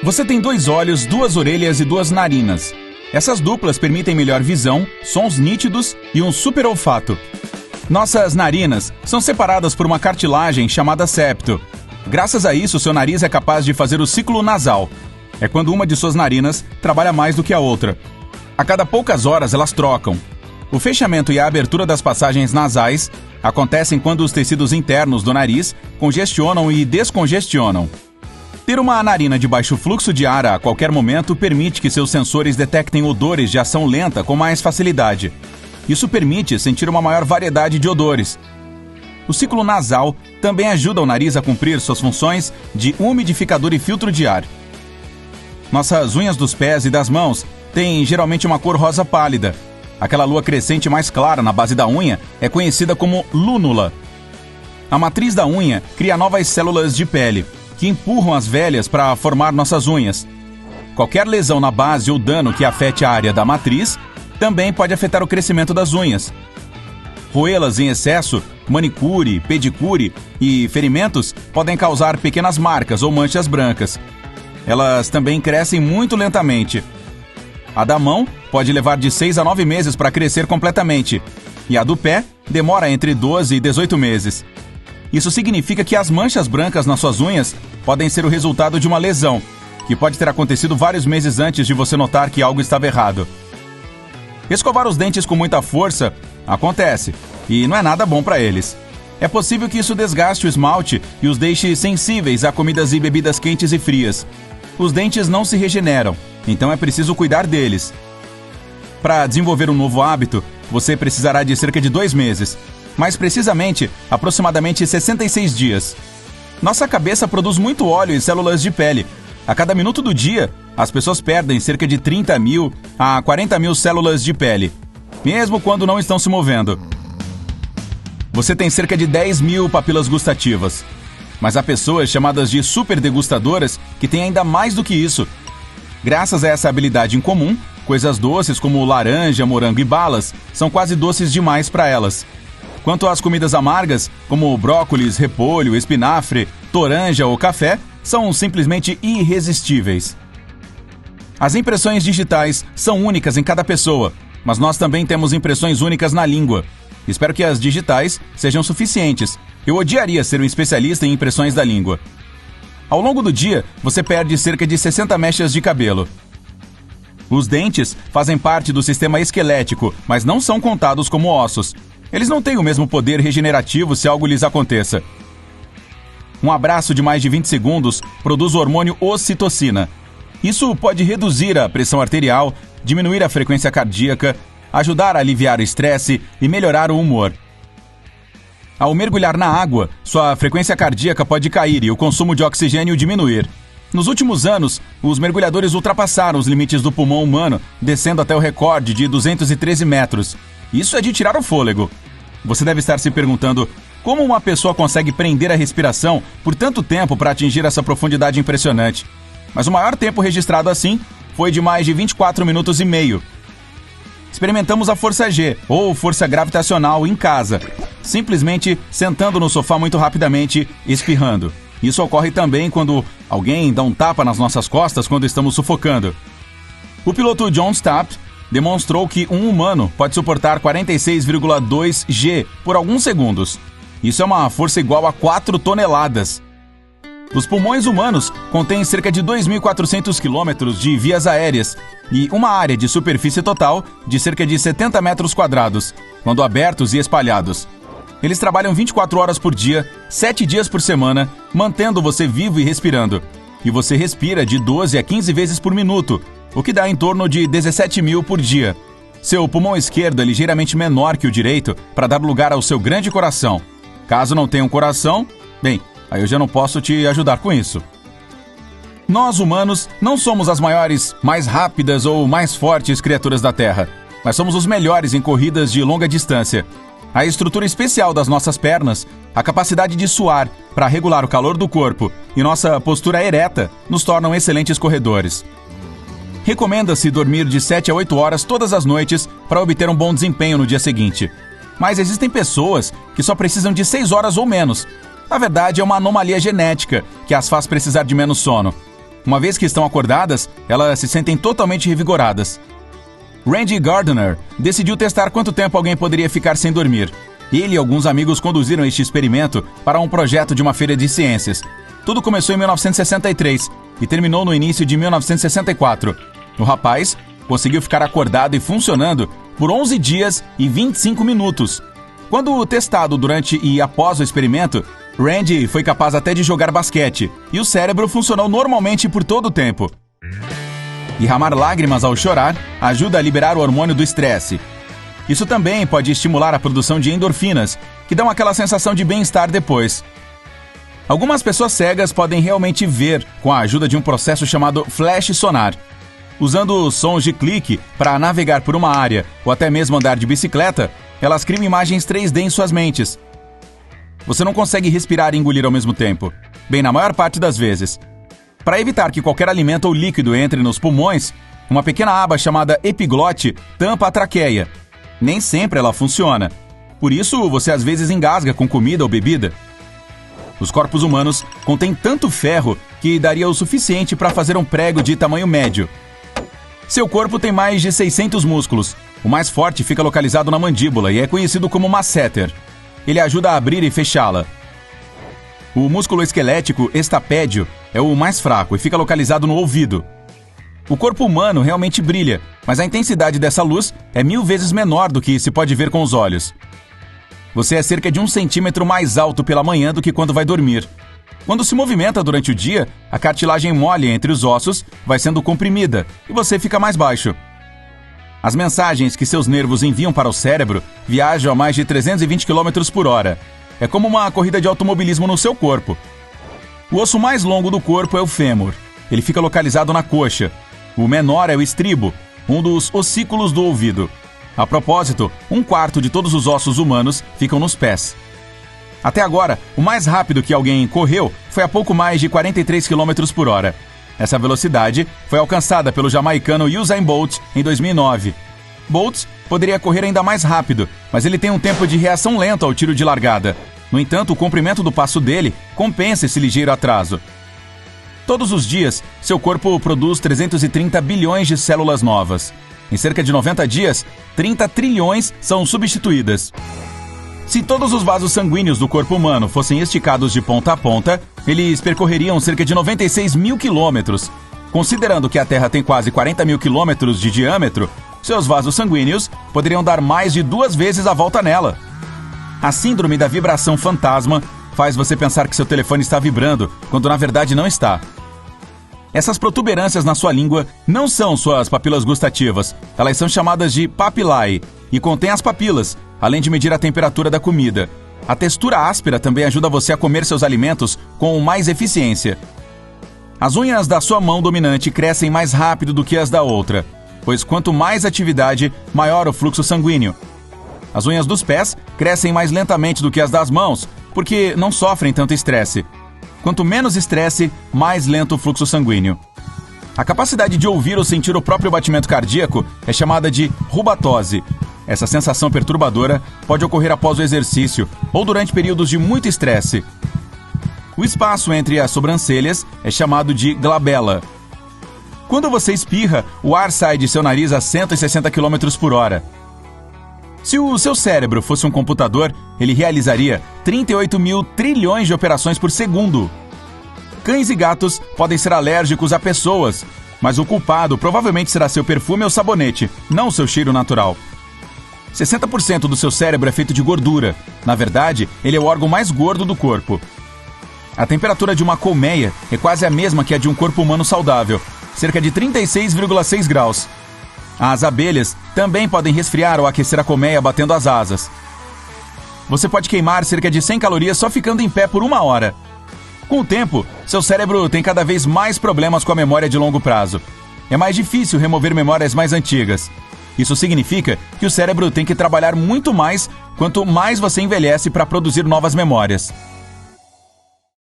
Você tem 2 olhos, 2 orelhas e 2 narinas. Essas duplas permitem melhor visão, sons nítidos e um super olfato. Nossas narinas são separadas por uma cartilagem chamada septo. Graças a isso, seu nariz é capaz de fazer o ciclo nasal. É quando uma de suas narinas trabalha mais do que a outra. A cada poucas horas elas trocam. O fechamento e a abertura das passagens nasais acontecem quando os tecidos internos do nariz congestionam e descongestionam. Ter uma narina de baixo fluxo de ar a qualquer momento permite que seus sensores detectem odores de ação lenta com mais facilidade. Isso permite sentir uma maior variedade de odores. O ciclo nasal também ajuda o nariz a cumprir suas funções de umidificador e filtro de ar. Nossas unhas dos pés e das mãos têm geralmente uma cor rosa pálida. Aquela lua crescente mais clara na base da unha é conhecida como lúnula. A matriz da unha cria novas células de pele, que empurram as velhas para formar nossas unhas. Qualquer lesão na base ou dano que afete a área da matriz também pode afetar o crescimento das unhas. Roê-las em excesso, manicure, pedicure e ferimentos podem causar pequenas marcas ou manchas brancas. Elas também crescem muito lentamente. A da mão pode levar de 6 a 9 meses para crescer completamente, e a do pé demora entre 12 e 18 meses. Isso significa que as manchas brancas nas suas unhas podem ser o resultado de uma lesão, que pode ter acontecido vários meses antes de você notar que algo estava errado. Escovar os dentes com muita força acontece, e não é nada bom para eles. É possível que isso desgaste o esmalte e os deixe sensíveis a comidas e bebidas quentes e frias. Os dentes não se regeneram, então é preciso cuidar deles. Para desenvolver um novo hábito, você precisará de cerca de 2 meses, mais precisamente, aproximadamente 66 dias. Nossa cabeça produz muito óleo e células de pele. A cada minuto do dia, as pessoas perdem cerca de 30 mil a 40 mil células de pele, mesmo quando não estão se movendo. Você tem cerca de 10 mil papilas gustativas, mas há pessoas chamadas de superdegustadoras que têm ainda mais do que isso. Graças a essa habilidade em comum, coisas doces como laranja, morango e balas são quase doces demais para elas. Quanto às comidas amargas, como brócolis, repolho, espinafre, toranja ou café, são simplesmente irresistíveis. As impressões digitais são únicas em cada pessoa, mas nós também temos impressões únicas na língua. Espero que as digitais sejam suficientes. Eu odiaria ser um especialista em impressões da língua. Ao longo do dia, você perde cerca de 60 mechas de cabelo. Os dentes fazem parte do sistema esquelético, mas não são contados como ossos. Eles não têm o mesmo poder regenerativo se algo lhes aconteça. Um abraço de mais de 20 segundos produz o hormônio ocitocina. Isso pode reduzir a pressão arterial, diminuir a frequência cardíaca, ajudar a aliviar o estresse e melhorar o humor. Ao mergulhar na água, sua frequência cardíaca pode cair e o consumo de oxigênio diminuir. Nos últimos anos, os mergulhadores ultrapassaram os limites do pulmão humano, descendo até o recorde de 213 metros. Isso é de tirar o fôlego. Você deve estar se perguntando como uma pessoa consegue prender a respiração por tanto tempo para atingir essa profundidade impressionante. Mas o maior tempo registrado assim foi de mais de 24 minutos e meio. Experimentamos a força G, ou força gravitacional, em casa, simplesmente sentando no sofá muito rapidamente, espirrando. Isso ocorre também quando alguém dá um tapa nas nossas costas quando estamos sufocando. O piloto John Stapp demonstrou que um humano pode suportar 46,2 G por alguns segundos. Isso é uma força igual a 4 toneladas. Os pulmões humanos contêm cerca de 2.400 quilômetros de vias aéreas e uma área de superfície total de cerca de 70 metros quadrados, quando abertos e espalhados. Eles trabalham 24 horas por dia, 7 dias por semana, mantendo você vivo e respirando. E você respira de 12 a 15 vezes por minuto, o que dá em torno de 17 mil por dia. Seu pulmão esquerdo é ligeiramente menor que o direito para dar lugar ao seu grande coração. Caso não tenha um coração, bem, aí eu já não posso te ajudar com isso. Nós, humanos, não somos as maiores, mais rápidas ou mais fortes criaturas da Terra, mas somos os melhores em corridas de longa distância. A estrutura especial das nossas pernas, a capacidade de suar para regular o calor do corpo e nossa postura ereta nos tornam excelentes corredores. Recomenda-se dormir de 7 a 8 horas todas as noites para obter um bom desempenho no dia seguinte. Mas existem pessoas que só precisam de 6 horas ou menos. Na verdade, é uma anomalia genética que as faz precisar de menos sono. Uma vez que estão acordadas, elas se sentem totalmente revigoradas. Randy Gardner decidiu testar quanto tempo alguém poderia ficar sem dormir. Ele e alguns amigos conduziram este experimento para um projeto de uma feira de ciências. Tudo começou em 1963 e terminou no início de 1964. O rapaz conseguiu ficar acordado e funcionando por 11 dias e 25 minutos. Quando testado durante e após o experimento, Randy foi capaz até de jogar basquete e o cérebro funcionou normalmente por todo o tempo. Derramar lágrimas ao chorar ajuda a liberar o hormônio do estresse. Isso também pode estimular a produção de endorfinas, que dão aquela sensação de bem-estar depois. Algumas pessoas cegas podem realmente ver com a ajuda de um processo chamado flash sonar. Usando sons de clique para navegar por uma área ou até mesmo andar de bicicleta, elas criam imagens 3D em suas mentes. Você não consegue respirar e engolir ao mesmo tempo, bem na maior parte das vezes. Para evitar que qualquer alimento ou líquido entre nos pulmões, uma pequena aba chamada epiglote tampa a traqueia. Nem sempre ela funciona. Por isso, você às vezes engasga com comida ou bebida. Os corpos humanos contêm tanto ferro que daria o suficiente para fazer um prego de tamanho médio. Seu corpo tem mais de 600 músculos. O mais forte fica localizado na mandíbula e é conhecido como masseter. Ele ajuda a abrir e fechá-la. O músculo esquelético estapédio é o mais fraco e fica localizado no ouvido. O corpo humano realmente brilha, mas a intensidade dessa luz é 1000 vezes menor do que se pode ver com os olhos. Você é cerca de 1 centímetro mais alto pela manhã do que quando vai dormir. Quando se movimenta durante o dia, a cartilagem mole entre os ossos vai sendo comprimida e você fica mais baixo. As mensagens que seus nervos enviam para o cérebro viajam a mais de 320 km por hora. É como uma corrida de automobilismo no seu corpo. O osso mais longo do corpo é o fêmur. Ele fica localizado na coxa. O menor é o estribo, um dos ossículos do ouvido. A propósito, 1/4 de todos os ossos humanos ficam nos pés. Até agora, o mais rápido que alguém correu foi a pouco mais de 43 km por hora. Essa velocidade foi alcançada pelo jamaicano Usain Bolt em 2009. Bolt poderia correr ainda mais rápido, mas ele tem um tempo de reação lento ao tiro de largada. No entanto, o comprimento do passo dele compensa esse ligeiro atraso. Todos os dias, seu corpo produz 330 bilhões de células novas. Em cerca de 90 dias, 30 trilhões são substituídas. Se todos os vasos sanguíneos do corpo humano fossem esticados de ponta a ponta, eles percorreriam cerca de 96 mil quilômetros. Considerando que a Terra tem quase 40 mil quilômetros de diâmetro, seus vasos sanguíneos poderiam dar mais de 2 vezes a volta nela. A síndrome da vibração fantasma faz você pensar que seu telefone está vibrando, quando na verdade não está. Essas protuberâncias na sua língua não são suas papilas gustativas. Elas são chamadas de papilae e contêm as papilas, além de medir a temperatura da comida. A textura áspera também ajuda você a comer seus alimentos com mais eficiência. As unhas da sua mão dominante crescem mais rápido do que as da outra, pois quanto mais atividade, maior o fluxo sanguíneo. As unhas dos pés crescem mais lentamente do que as das mãos, porque não sofrem tanto estresse. Quanto menos estresse, mais lento o fluxo sanguíneo. A capacidade de ouvir ou sentir o próprio batimento cardíaco é chamada de rubatose. Essa sensação perturbadora pode ocorrer após o exercício ou durante períodos de muito estresse. O espaço entre as sobrancelhas é chamado de glabela. Quando você espirra, o ar sai de seu nariz a 160 km por hora. Se o seu cérebro fosse um computador, ele realizaria 38 mil trilhões de operações por segundo. Cães e gatos podem ser alérgicos a pessoas, mas o culpado provavelmente será seu perfume ou sabonete, não seu cheiro natural. 60% do seu cérebro é feito de gordura. Na verdade, ele é o órgão mais gordo do corpo. A temperatura de uma colmeia é quase a mesma que a de um corpo humano saudável, cerca de 36,6 graus. As abelhas também podem resfriar ou aquecer a colmeia batendo as asas. Você pode queimar cerca de 100 calorias só ficando em pé por 1 hora. Com o tempo, seu cérebro tem cada vez mais problemas com a memória de longo prazo. É mais difícil remover memórias mais antigas. Isso significa que o cérebro tem que trabalhar muito mais quanto mais você envelhece para produzir novas memórias.